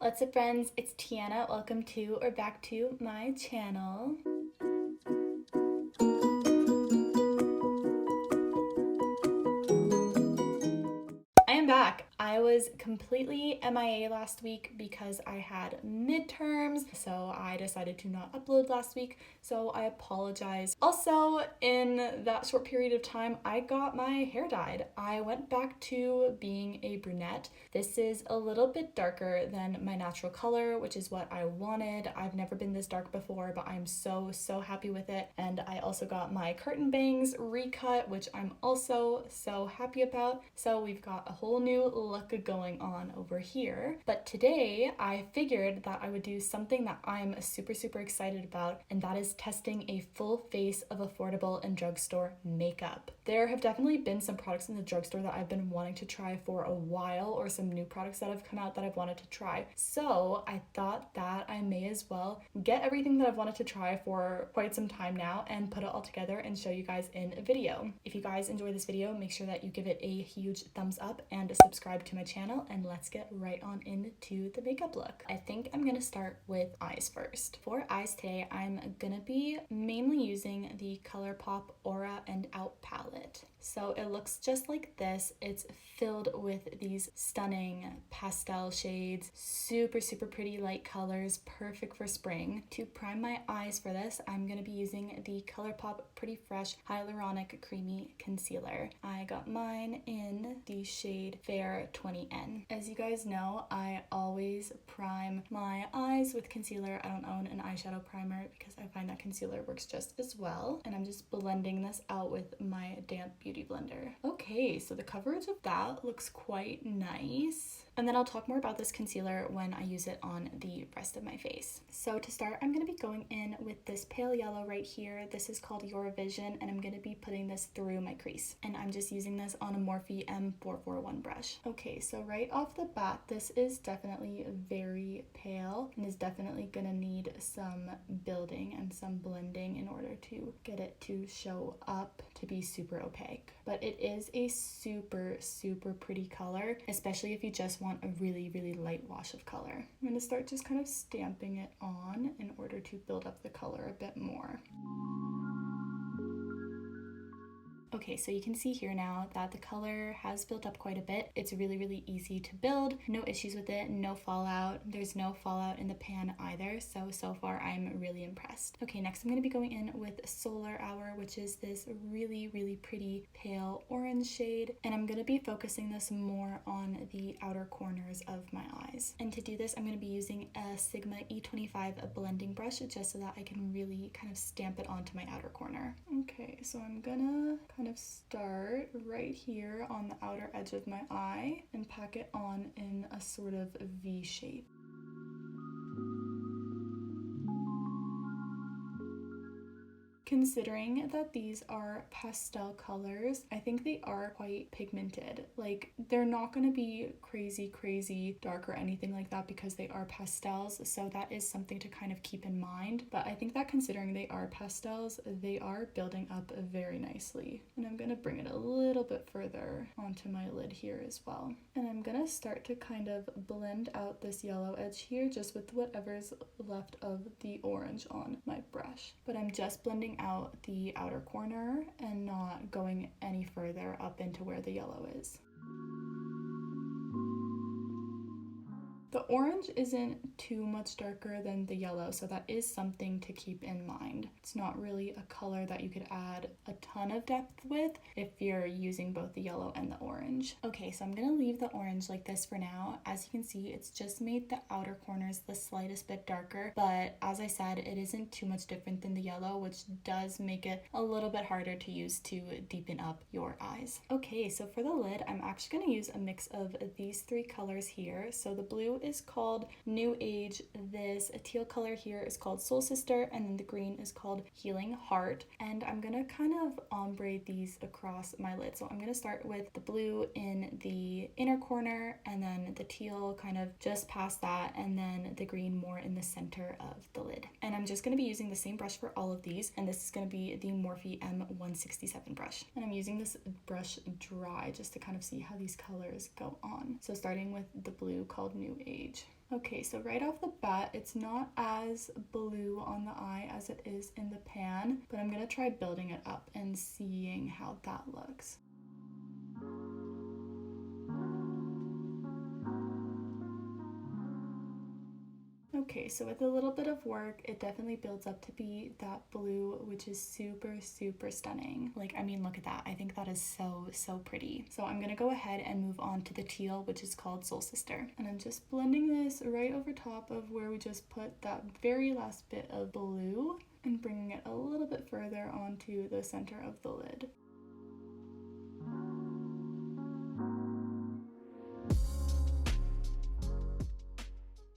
What's up, friends? It's Tiana. Welcome to or back to my channel. I am back. I was completely MIA last week because I had midterms, so I decided to not upload last week, so I apologize. Also, in that short period of time, I got my hair dyed. I went back to being a brunette. This is a little bit darker than my natural color, which is what I wanted. I've never been this dark before, but I'm so happy with it. And I also got my curtain bangs recut, which I'm also so happy about. So we've got a whole new look going on over here. But today I figured that I would do something that I'm super excited about, and that is testing a full face of affordable and drugstore makeup. There have definitely been some products in the drugstore that I've been wanting to try for a while, or some new products that have come out that I've wanted to try. So I thought that I may as well get everything that I've wanted to try for quite some time now and put it all together and show you guys in a video. If you guys enjoy this video, make sure that you give it a huge thumbs up and subscribe to my channel, and let's get right on into the makeup look. I think I'm gonna start with eyes first. For eyes today, I'm gonna be mainly using the ColourPop Aura and Out palette. So it looks just like this. It's filled with these stunning pastel shades, super pretty light colors, perfect for spring. To prime my eyes for this, I'm gonna be using the ColourPop Pretty Fresh Hyaluronic Creamy Concealer. I got mine in the shade Fair 20N. As you guys know, I always prime my eyes with concealer. I don't own an eyeshadow primer because I find that concealer works just as well. And I'm just blending this out with my damp beauty blender. Okay, so the coverage of that looks quite nice. And then I'll talk more about this concealer when I use it on the rest of my face. So to start, I'm going to be going in with this pale yellow right here. This is called Your Vision, and I'm going to be putting this through my crease. And I'm just using this on a Morphe M441 brush. Okay, so right off the bat, this is definitely very pale and is definitely going to need some building and some blending in order to get it to show up to be super opaque. But it is a super pretty color, especially if you just want a really light wash of color. I'm going to start just kind of stamping it on in order to build up the color a bit more. Okay, so you can see here now that the color has built up quite a bit. It's really easy to build, no issues with it, no fallout. There's no fallout in the pan either, so far I'm really impressed. Okay, next I'm going to be going in with Solar Hour, which is this really pretty pale orange shade, and I'm going to be focusing this more on the outer corners of my eyes. And to do this, I'm going to be using a Sigma E25 blending brush just so that I can really kind of stamp it onto my outer corner. Okay, so I'm gonna kind of start right here on the outer edge of my eye and pack it on in a sort of V shape. Considering that these are pastel colors, I think they are quite pigmented. Like, they're not going to be crazy dark or anything like that because they are pastels, so that is something to kind of keep in mind. But I think that considering they are pastels, they are building up very nicely. And I'm going to bring it a little bit further onto my lid here as well. And I'm going to start to kind of blend out this yellow edge here just with whatever's left of the orange on my brush. But I'm just blending out the outer corner and not going any further up into where the yellow is. The orange isn't too much darker than the yellow, so that is something to keep in mind. It's not really a color that you could add a ton of depth with if you're using both the yellow and the orange. Okay, so I'm gonna leave the orange like this for now. As you can see, it's just made the outer corners the slightest bit darker, but as I said, it isn't too much different than the yellow, which does make it a little bit harder to use to deepen up your eyes. Okay, so for the lid, I'm actually gonna use a mix of these three colors here. So the blue is called New Age, this teal color here is called Soul Sister, and then the green is called Healing Heart. And I'm gonna kind of ombre these across my lid. So I'm gonna start with the blue in the inner corner, and then the teal kind of just past that, and then the green more in the center of the lid. And I'm just gonna be using the same brush for all of these, and this is gonna be the Morphe M167 brush. And I'm using this brush dry just to kind of see how these colors go on. So starting with the blue called New Age. Okay, so right off the bat, it's not as blue on the eye as it is in the pan, but I'm gonna try building it up and seeing how that looks. Okay, so with a little bit of work, it definitely builds up to be that blue, which is super, super stunning. Like, I mean, look at that. I think that is so, so pretty. So I'm gonna go ahead and move on to the teal, which is called Soul Sister. And I'm just blending this right over top of where we just put that very last bit of blue and bringing it a little bit further onto the center of the lid.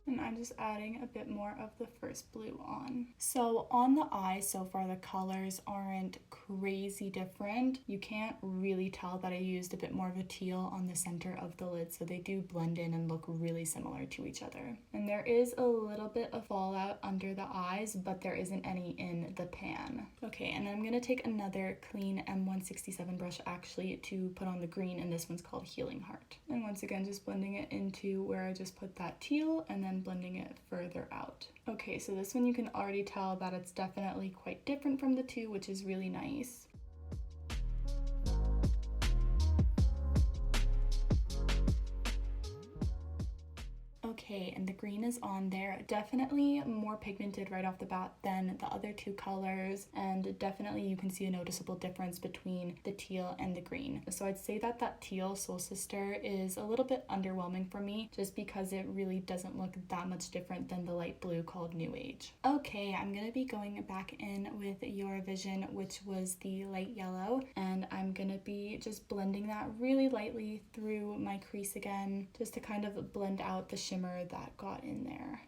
And I'm just adding a bit more of the first blue on. So on the eye so far, the colors aren't crazy different. You can't really tell that I used a bit more of a teal on the center of the lid, so they do blend in and look really similar to each other. And there is a little bit of fallout under the eyes, but there isn't any in the pan. Okay, and I'm gonna take another clean M167 brush actually to put on the green, and this one's called Healing Heart. And once again, just blending it into where I just put that teal and then blending it further out. Okay, so this one you can already tell that it's definitely quite different from the two, which is really nice. Okay, and the green is on there. Definitely more pigmented right off the bat than the other two colors, and definitely you can see a noticeable difference between the teal and the green. So I'd say that that teal Soul Sister is a little bit underwhelming for me, just because it really doesn't look that much different than the light blue called New Age. Okay, I'm gonna be going back in with Your Vision, which was the light yellow, and I'm gonna be just blending that really lightly through my crease again, just to kind of blend out the shimmer that got in there.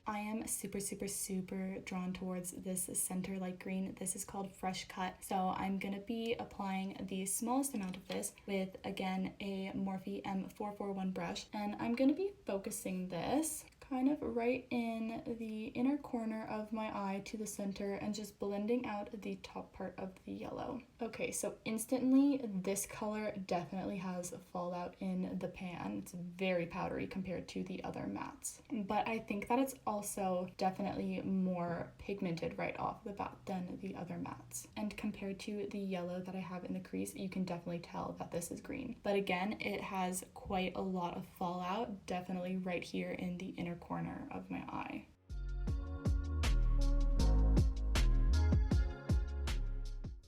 I am super, super, super drawn towards this center light green. This is called Fresh Cut. So I'm gonna be applying the smallest amount of this with, again, a Morphe M441 brush. And I'm gonna be focusing this kind of right in the inner corner of my eye to the center and just blending out the top part of the yellow. Okay, so instantly this color definitely has fallout in the pan. It's very powdery compared to the other mattes. But I think that it's also definitely more pigmented right off the bat than the other mattes. And compared to the yellow that I have in the crease, you can definitely tell that this is green. But again, it has quite a lot of fallout, definitely right here in the inner corner of my eye.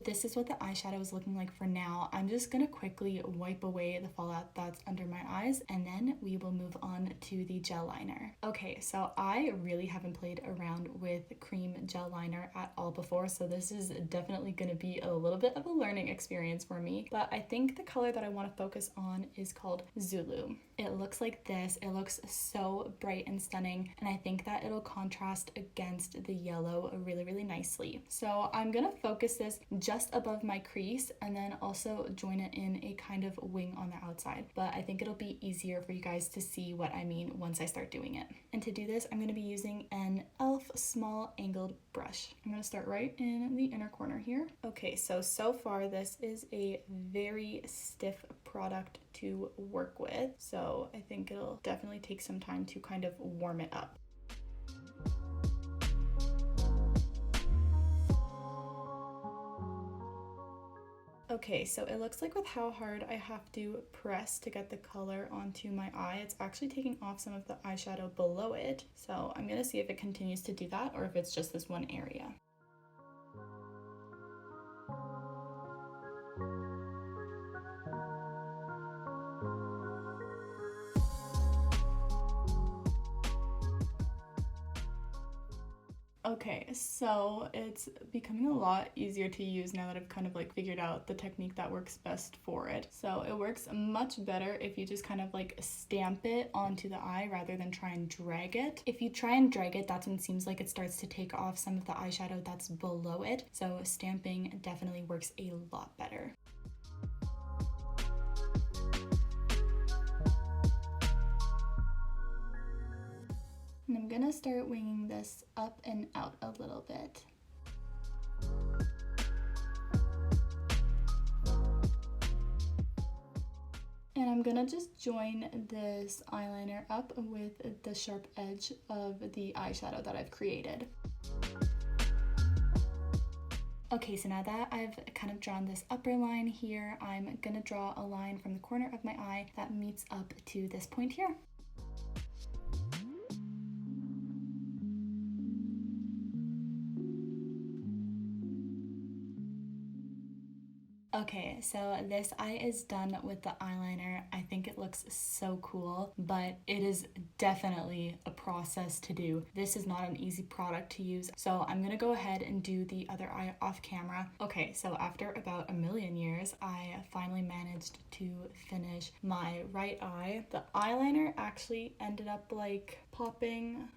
This is what the eyeshadow is looking like for now. I'm just gonna quickly wipe away the fallout that's under my eyes, and then we will move on to the gel liner. Okay, so I really haven't played around with cream gel liner at all before, so this is definitely gonna be a little bit of a learning experience for me, but I think the color that I wanna focus on is called Zulu. It looks like this. It looks so bright and stunning, and I think that it'll contrast against the yellow really, really nicely. So I'm gonna focus this just above my crease and then also join it in a kind of wing on the outside, but I think it'll be easier for you guys to see what I mean once I start doing it. And to do this, I'm gonna be using an e.l.f. small angled brush. I'm gonna start right in the inner corner here. Okay, so far this is a very stiff product to work with, so I think it'll definitely take some time to kind of warm it up. Okay, so it looks like with how hard I have to press to get the color onto my eye, it's actually taking off some of the eyeshadow below it. So I'm gonna see if it continues to do that or if it's just this one area. Okay, so it's becoming a lot easier to use now that I've kind of like figured out the technique that works best for it. So it works much better if you just kind of like stamp it onto the eye rather than try and drag it. If you try and drag it, that's when it seems like it starts to take off some of the eyeshadow that's below it. So stamping definitely works a lot better. And I'm gonna start winging this up and out a little bit. And I'm gonna just join this eyeliner up with the sharp edge of the eyeshadow that I've created. Okay, so now that I've kind of drawn this upper line here, I'm gonna draw a line from the corner of my eye that meets up to this point here. Okay, so this eye is done with the eyeliner. I think it looks so cool, but it is definitely a process to do. This is not an easy product to use, so I'm gonna go ahead and do the other eye off camera. Okay, so after about a million years, I finally managed to finish my right eye. The eyeliner actually ended up like popping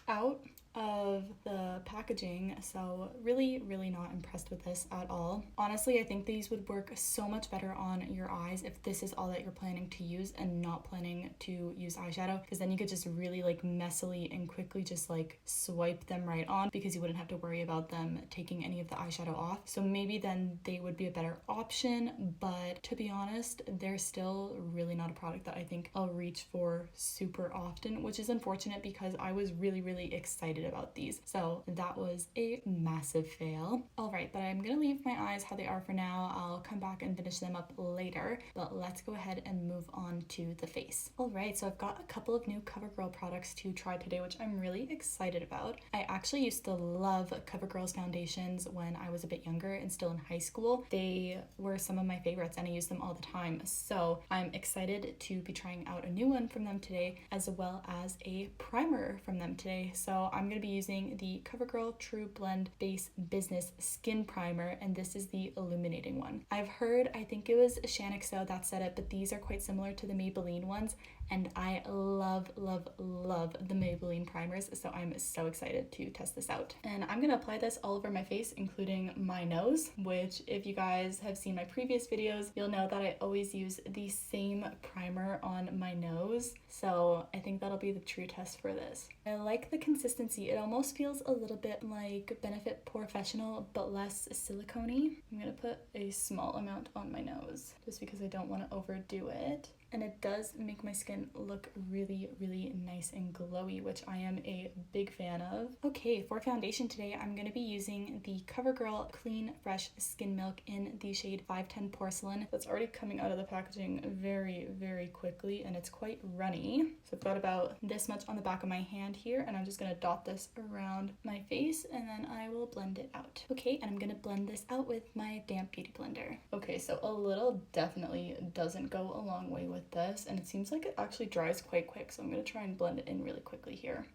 out of the packaging, so really not impressed with this at all. Honestly, I think these would work so much better on your eyes if this is all that you're planning to use and not planning to use eyeshadow, because then you could just really like messily and quickly just like swipe them right on, because you wouldn't have to worry about them taking any of the eyeshadow off. So maybe then they would be a better option, but to be honest, they're still really not a product that I think I'll reach for super often, which is unfortunate because I was really excited about these. So that was a massive fail. All right, but I'm gonna leave my eyes how they are for now. I'll come back and finish them up later, but let's go ahead and move on to the face. All right, so I've got a couple of new CoverGirl products to try today, which I'm really excited about. I actually used to love CoverGirl's foundations when I was a bit younger and still in high school. They were some of my favorites and I use them all the time. So I'm excited to be trying out a new one from them today, as well as a primer from them today. So I'm gonna be using the CoverGirl True Blend Base Business Skin Primer, and this is the illuminating one. I've heard, I think it was Shanixo that said it, but these are quite similar to the Maybelline ones, and I love the Maybelline primers, so I'm so excited to test this out. And I'm gonna apply this all over my face, including my nose, which if you guys have seen my previous videos, you'll know that I always use the same primer on my nose, so I think that'll be the true test for this. I like the consistency. It almost feels a little bit like Benefit Professional, but less silicone-y. I'm gonna put a small amount on my nose, just because I don't want to overdo it. And it does make my skin look really nice and glowy, which I am a big fan of. Okay, for foundation today, I'm going to be using the CoverGirl Clean Fresh Skin Milk in the shade 510 Porcelain. That's already coming out of the packaging very quickly, and it's quite runny. So I've got about this much on the back of my hand here, and I'm just going to dot this around my face, and then I will blend it out. Okay, and I'm going to blend this out with my damp beauty blender. Okay, so a little definitely doesn't go a long way with this, and it seems like it actually dries quite quick, so I'm going to try and blend it in really quickly here.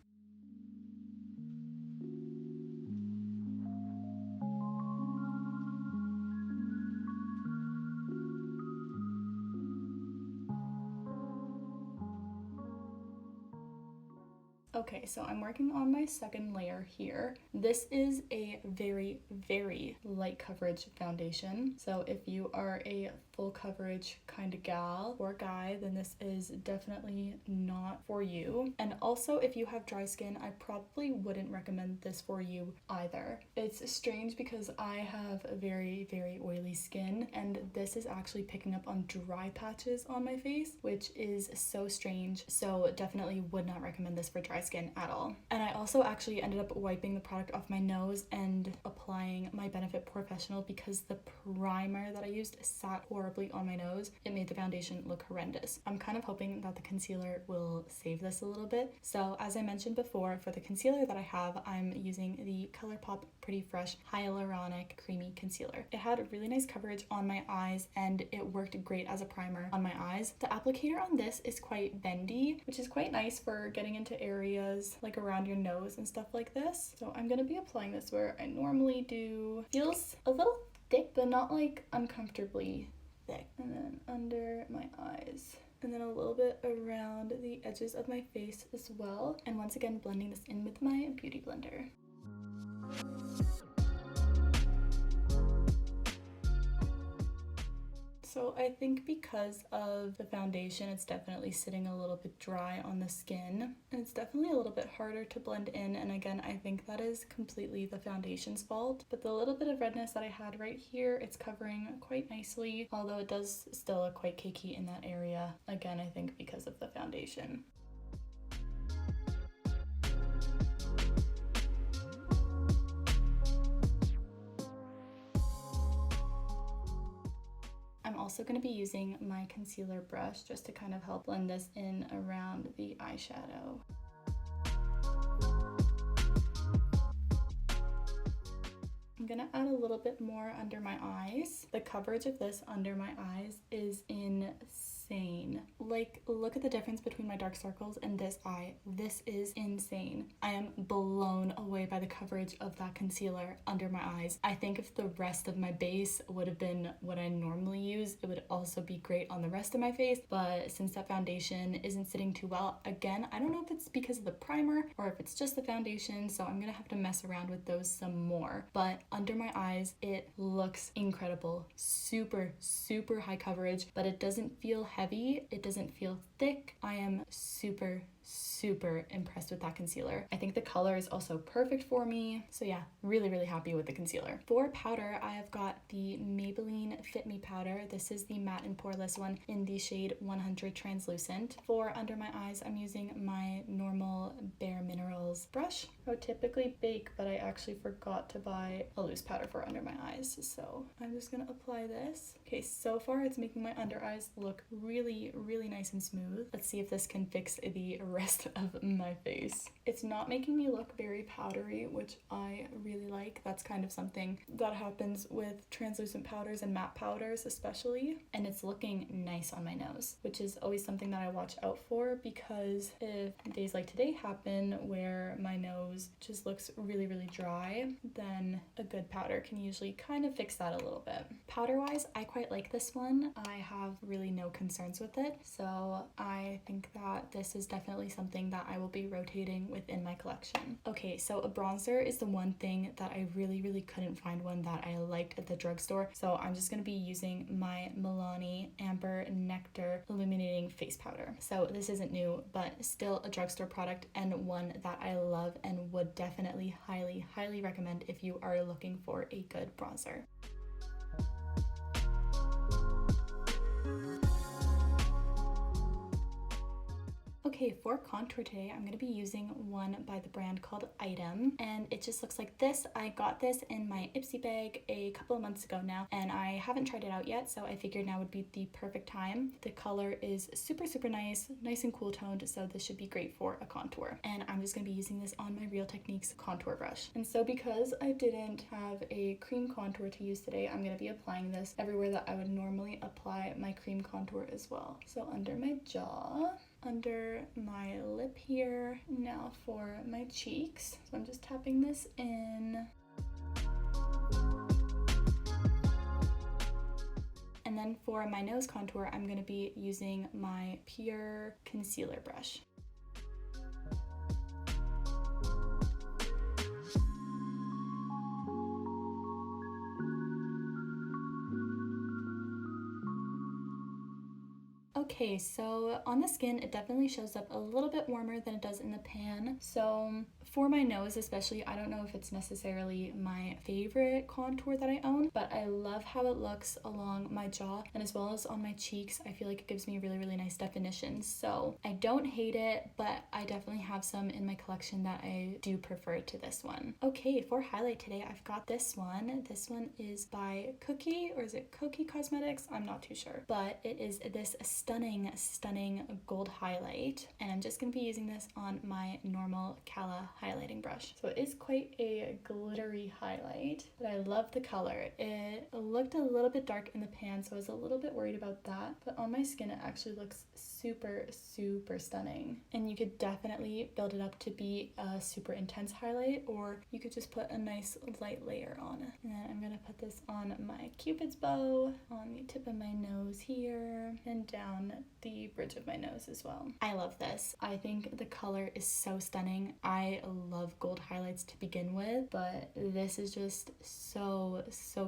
Okay, so I'm working on my second layer here. This is a very light coverage foundation. So if you are a full coverage kind of gal or guy, then this is definitely not for you. And also, if you have dry skin, I probably wouldn't recommend this for you either. It's strange because I have a very oily skin, and this is actually picking up on dry patches on my face, which is so strange. So definitely would not recommend this for dry skin at all. And I also actually ended up wiping the product off my nose and applying my Benefit Professional because the primer that I used sat horribly on my nose. It made the foundation look horrendous. I'm kind of hoping that the concealer will save this a little bit. So as I mentioned before, for the concealer that I have, I'm using the ColourPop Pretty Fresh Hyaluronic Creamy Concealer. It had really nice coverage on my eyes, and it worked great as a primer on my eyes. The applicator on this is quite bendy, which is quite nice for getting into areas like around your nose and stuff like this. So I'm gonna be applying this where I normally do. Feels a little thick, but not like uncomfortably thick. And then under my eyes. And then a little bit around the edges of my face as well. And once again, blending this in with my beauty blender. So I think because of the foundation, it's definitely sitting a little bit dry on the skin. And it's definitely a little bit harder to blend in. And again, I think that is completely the foundation's fault. But the little bit of redness that I had right here, it's covering quite nicely, although it does still look quite cakey in that area. Again, I think because of the foundation. I'm also going to be using my concealer brush just to kind of help blend this in around the eyeshadow. I'm gonna add a little bit more under my eyes. The coverage of this under my eyes is insane. Like, look at the difference between my dark circles and this eye. This is insane. I am blown away by the coverage of that concealer under my eyes. I think if the rest of my base would have been what I normally use, it would also be great on the rest of my face. But since that foundation isn't sitting too well, again, I don't know if it's because of the primer or if it's just the foundation, so I'm gonna have to mess around with those some more. But under my eyes, it looks incredible. Super, super high coverage, but it doesn't feel heavy. It doesn't feel thick. I am super impressed with that concealer. I think the color is also perfect for me. So yeah, really happy with the concealer. For powder, I have got the Maybelline Fit Me powder. This is the matte and poreless one in the shade 100 Translucent. For under my eyes, I'm using my normal Bare Minerals brush. I would typically bake, but I actually forgot to buy a loose powder for under my eyes. So I'm just gonna apply this. Okay, so far it's making my under eyes look really nice and smooth. Let's see if this can fix the rest of my face. It's not making me look very powdery, which I really like. That's kind of something that happens with translucent powders and matte powders especially. And it's looking nice on my nose, which is always something that I watch out for, because if days like today happen where my nose just looks really dry, then a good powder can usually kind of fix that a little bit. Powder wise, I quite like this one. I have really no concerns with it, so I think that this is definitely something that I will be rotating within my collection. Okay, so a bronzer is the one thing that I really couldn't find one that I liked at the drugstore, so I'm just going to be using my Milani Amber Nectar Illuminating Face Powder. So this isn't new, but still a drugstore product and one that I love and would definitely highly recommend if you are looking for a good bronzer. Okay, for contour today, I'm going to be using one by the brand called Item, and it just looks like this. I got this in my Ipsy bag a couple of months ago now, and I haven't tried it out yet, so I figured now would be the perfect time. The color is super nice and cool toned, so this should be great for a contour. And I'm just going to be using this on my Real Techniques contour brush. And so because I didn't have a cream contour to use today, I'm going to be applying this everywhere that I would normally apply my cream contour as well. So under my jaw, under my lip here, now for my cheeks. So I'm just tapping this in. And then for my nose contour, I'm going to be using my Pure concealer brush. Okay, so on the skin, it definitely shows up a little bit warmer than it does in the pan. So for my nose especially, I don't know if it's necessarily my favorite contour that I own, but I love how it looks along my jaw and as well as on my cheeks. I feel like it gives me really nice definition. So I don't hate it, but I definitely have some in my collection that I do prefer to this one. Okay, for highlight today, I've got this one. This one is by Cookie, or is it Cookie Cosmetics? I'm not too sure, but it is this stunning gold highlight, and I'm just going to be using this on my normal Cala highlighting brush. So it is quite a glittery highlight, but I love the color. It looked a little bit dark in the pan, so I was a little bit worried about that, but on my skin it actually looks super stunning. And you could definitely build it up to be a super intense highlight, or you could just put a nice light layer on it. And then I'm going to put this on my Cupid's bow, on the tip of my nose here, and down on the bridge of my nose as well. I love this. I think the color is so stunning. I love gold highlights to begin with, but this is just so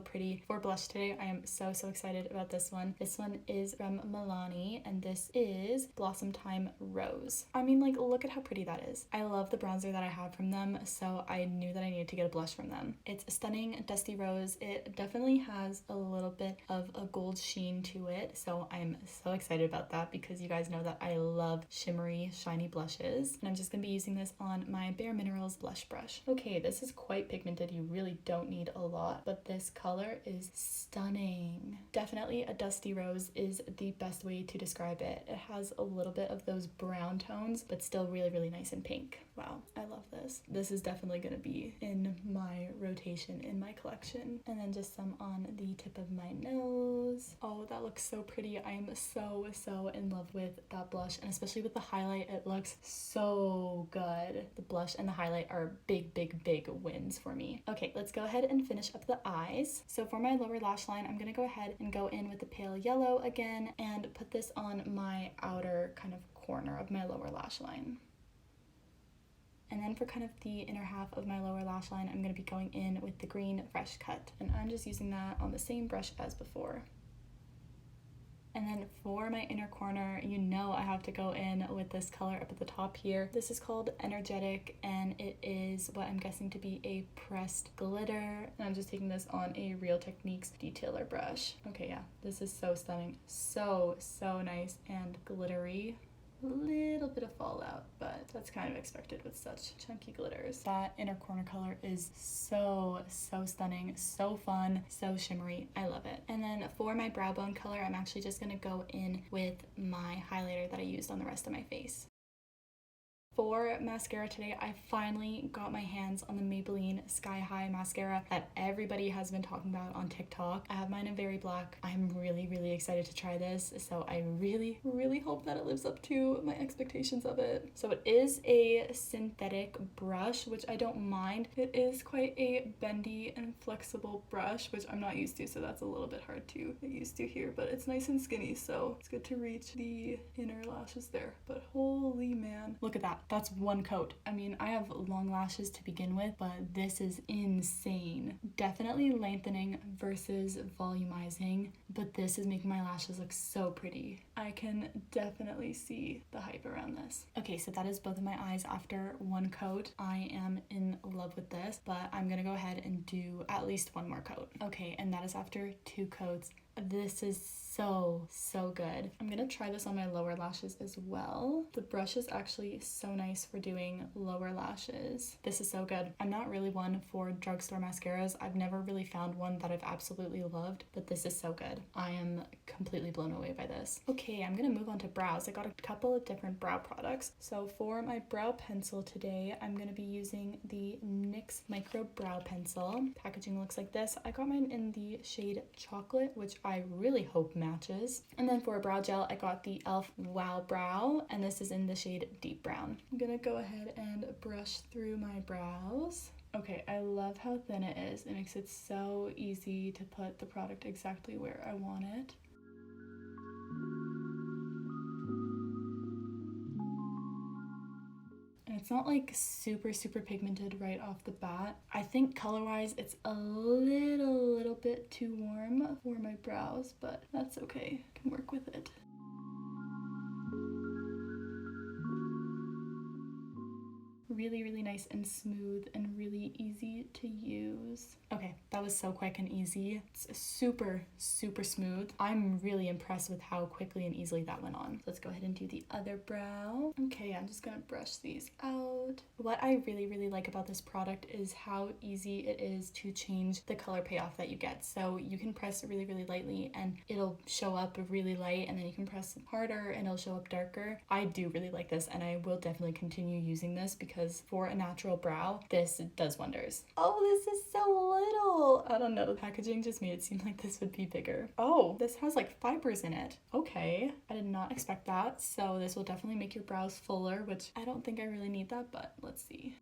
pretty. For blush today, I am so excited about this one. This one is from Milani, and this is Blossom Time Rose. I mean, like, look at how pretty that is. I love the bronzer that I have from them, so I knew that I needed to get a blush from them. It's a stunning dusty rose. It definitely has a little bit of a gold sheen to it, so I'm so excited about that because you guys know that I love shimmery, shiny blushes. And I'm just gonna be using this on my Bare Minerals blush brush. Okay, this is quite pigmented. You really don't need a lot, but this color is stunning. Definitely a dusty rose is the best way to describe it. It has a little bit of those brown tones, but still really nice and pink. Wow, I love this. This is definitely gonna be in my rotation in my collection. And then just some on the tip of my nose. Oh, that looks so pretty. I am so in love with that blush, and especially with the highlight, it looks so good. The blush and the highlight are big wins for me. Okay, let's go ahead and finish up the eyes. So for my lower lash line, I'm gonna go ahead and go in with the pale yellow again and put this on my outer kind of corner of my lower lash line. And then for kind of the inner half of my lower lash line, I'm going to be going in with the green Fresh Cut. And I'm just using that on the same brush as before. And then for my inner corner, you know I have to go in with this color up at the top here. This is called Energetic, and it is what I'm guessing to be a pressed glitter. And I'm just taking this on a Real Techniques detailer brush. Okay, yeah, this is so stunning. So nice and glittery. Little bit of fallout, but that's kind of expected with such chunky glitters. That inner corner color is so stunning, so fun, so shimmery. I love it. And then for my brow bone color, I'm actually just gonna go in with my highlighter that I used on the rest of my face. For mascara today, I finally got my hands on the Maybelline Sky High mascara that everybody has been talking about on TikTok. I have mine in Very Black. I'm really excited to try this, so I really hope that it lives up to my expectations of it. So it is a synthetic brush, which I don't mind. It is quite a bendy and flexible brush, which I'm not used to, so that's a little bit hard to get used to here, but it's nice and skinny, so it's good to reach the inner lashes there. But holy man, look at that. That's one coat. I mean, I have long lashes to begin with, but this is insane. Definitely lengthening versus volumizing, but this is making my lashes look so pretty. I can definitely see the hype around this. Okay, so that is both of my eyes after one coat. I am in love with this, but I'm gonna go ahead and do at least one more coat. Okay, and that is after 2 coats. This is so good. I'm gonna try this on my lower lashes as well. The brush is actually so nice for doing lower lashes. This is so good. I'm not really one for drugstore mascaras. I've never really found one that I've absolutely loved, but this is so good. I am completely blown away by this. Okay, I'm gonna move on to brows. I got a couple of different brow products. So for my brow pencil today, I'm gonna be using the NYX Micro Brow Pencil. Packaging looks like this. I got mine in the shade Chocolate, which I really hope matches. And then for a brow gel, I got the e.l.f. Wow Brow, and this is in the shade Deep Brown. I'm gonna go ahead and brush through my brows. Okay, I love how thin it is. It makes it so easy to put the product exactly where I want it. And it's not like super pigmented right off the bat. I think color-wise it's a little bit too warm for my brows, but that's okay. I can work with it. Really nice and smooth and really easy to use. Okay, that was so quick and easy. It's super smooth. I'm really impressed with how quickly and easily that went on. Let's go ahead and do the other brow. Okay, I'm just gonna brush these out. What I really like about this product is how easy it is to change the color payoff that you get. So you can press really lightly and it'll show up really light, and then you can press harder and it'll show up darker. I do really like this, and I will definitely continue using this because for a natural brow, this does wonders. Oh, this is so little. I don't know, the packaging just made it seem like this would be bigger. Oh, this has like fibers in it. Okay, I did not expect that. So this will definitely make your brows fuller, which I don't think I really need that, but let's see.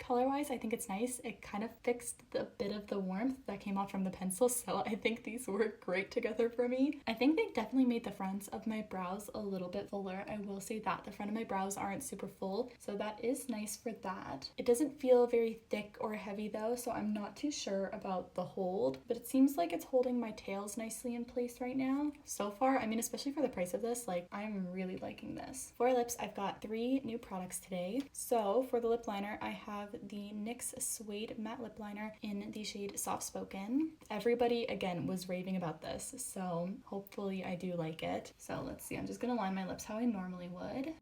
Color-wise, I think it's nice. It kind of fixed the bit of the warmth that came off from the pencil, so I think these work great together for me. I think they definitely made the fronts of my brows a little bit fuller. I will say that. The front of my brows aren't super full, so that is nice for that. It doesn't feel very thick or heavy though, so I'm not too sure about the hold, but it seems like it's holding my tails nicely in place right now. So far, I mean, especially for the price of this, like, I'm really liking this. For lips, I've got 3 new products today. So for the lip liner, I have the NYX Suede Matte Lip Liner in the shade Soft Spoken. Everybody, again, was raving about this, so hopefully I do like it. So let's see, I'm just gonna line my lips how I normally would.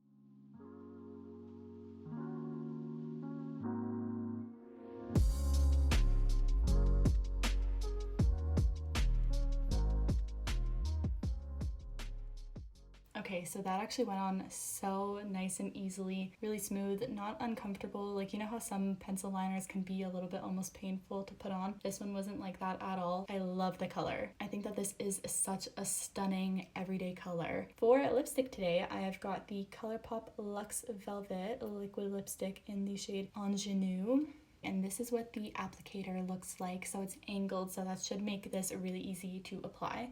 Okay, so that actually went on so nice and easily, really smooth, not uncomfortable. Like, you know how some pencil liners can be a little bit almost painful to put on? This one wasn't like that at all. I love the color. I think that this is such a stunning everyday color. For lipstick today, I have got the ColourPop Luxe Velvet liquid lipstick in the shade Ingenue. And this is what the applicator looks like. So it's angled, so that should make this really easy to apply.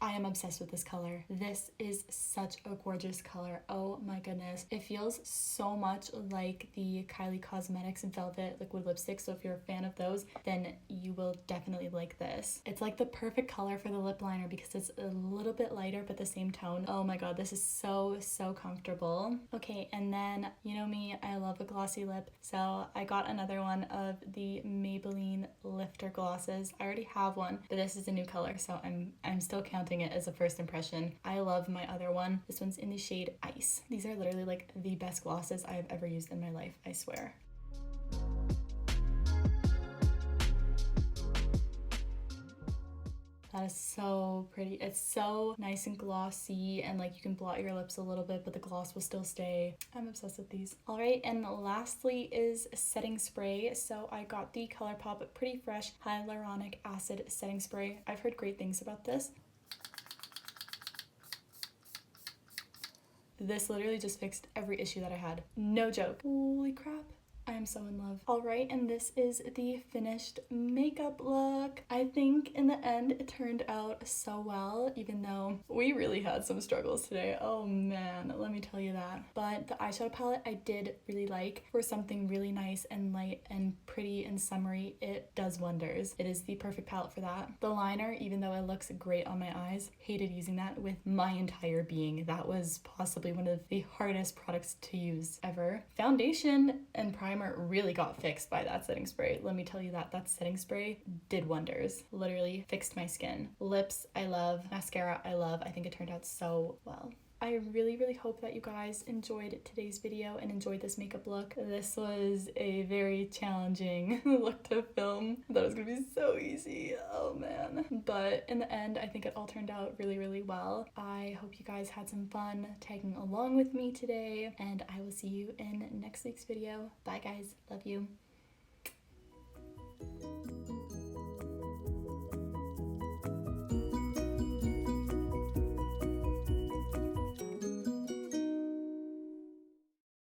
I am obsessed with this color. This is such a gorgeous color. Oh my goodness. It feels so much like the Kylie Cosmetics Velvet liquid lipstick. So if you're a fan of those, then you will definitely like this. It's like the perfect color for the lip liner because it's a little bit lighter but the same tone. Oh my god, this is so comfortable. Okay, and then you know me, I love a glossy lip. So I got another one of the Maybelline Lifter glosses. I already have one, but this is a new color, so I'm still counting it as a first impression. I love my other one. This one's in the shade Ice. These are literally like the best glosses I've ever used in my life, I swear. That is so pretty. It's so nice and glossy, and like you can blot your lips a little bit, but the gloss will still stay. I'm obsessed with these. All right, and lastly is setting spray. So I got the ColourPop Pretty Fresh Hyaluronic Acid Setting Spray. I've heard great things about this. This literally just fixed every issue that I had. No joke. Holy crap. I am so in love. All right, and this is the finished makeup look. I think in the end it turned out so well, even though we really had some struggles today. Oh man, let me tell you that. But the eyeshadow palette I did really like. For something really nice and light and pretty and summery, it does wonders. It is the perfect palette for that. The liner, even though it looks great on my eyes, hated using that with my entire being. That was possibly one of the hardest products to use ever. Foundation and primer really got fixed by that setting spray. Let me tell you that setting spray did wonders. Literally fixed my skin. Lips, I love. Mascara, I love. I think it turned out so well. I really hope that you guys enjoyed today's video and enjoyed this makeup look. This was a very challenging look to film. I thought it was gonna be so easy. Oh man. But in the end, I think it all turned out really well. I hope you guys had some fun tagging along with me today, and I will see you in next week's video. Bye guys. Love you.